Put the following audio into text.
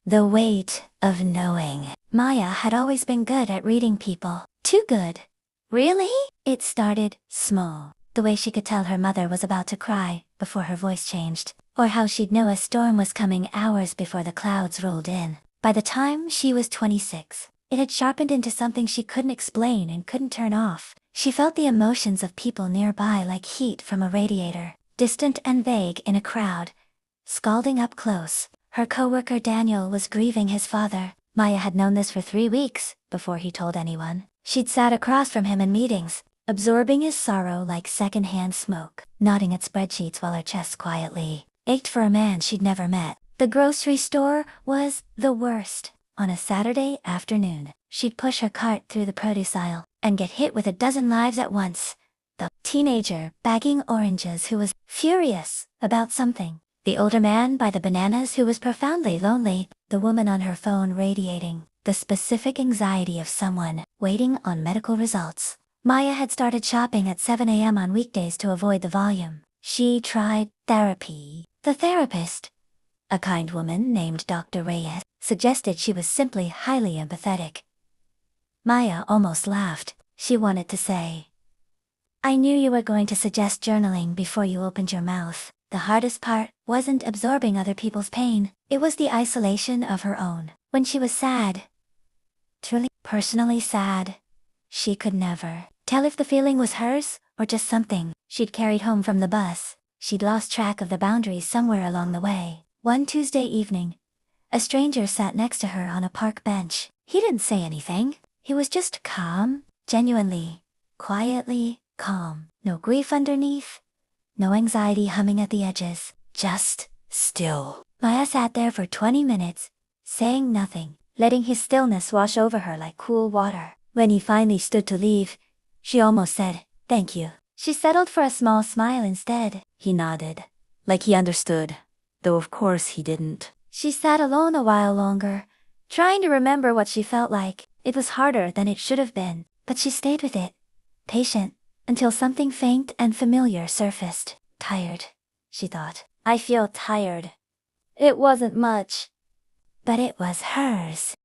The weight of knowing. Maya had always been good at reading people. Too good. Really? It started small. The way she could tell her mother was about to cry before her voice changed, or how she'd know a storm was coming hours before the clouds rolled in. By the time she was 26, it had sharpened into something she couldn't explain and couldn't turn off. She felt the emotions of people nearby like heat from a radiator, distant and vague in a crowd, scalding up close. Her coworker Daniel was grieving his father. Maya had known this for 3 weeks, before he told anyone. She'd sat across from him in meetings, absorbing his sorrow like secondhand smoke, nodding at spreadsheets while her chest quietly ached for a man she'd never met. The grocery store was the worst. On a Saturday afternoon, she'd push her cart through the produce aisle and get hit with a dozen lives at once. The teenager bagging oranges who was furious about something. The older man by the bananas who was profoundly lonely. The woman on her phone radiating the specific anxiety of someone waiting on medical results. Maya had started shopping at 7 a.m. on weekdays to avoid the volume. She tried therapy. The therapist, a kind woman named Dr. Reyes, suggested she was simply highly empathetic. Maya almost laughed. She wanted to say, "I knew you were going to suggest journaling before you opened your mouth." The hardest part wasn't absorbing other people's pain, it was the isolation of her own. When she was sad, truly, personally sad, she could never tell if the feeling was hers or just something she'd carried home from the bus. She'd lost track of the boundaries somewhere along the way. One Tuesday evening, a stranger sat next to her on a park bench. He didn't say anything. He was just calm, genuinely, quietly calm. No grief underneath. No anxiety humming at the edges. Just still. Maya sat there for 20 minutes, saying nothing, letting his stillness wash over her like cool water. When he finally stood to leave, she almost said, "Thank you." She settled for a small smile instead. He nodded, like he understood, though of course he didn't. She sat alone a while longer, trying to remember what she felt like. It was harder than it should have been, but she stayed with it, patient, until something faint and familiar surfaced. Tired, she thought. I feel tired. It wasn't much, but it was hers.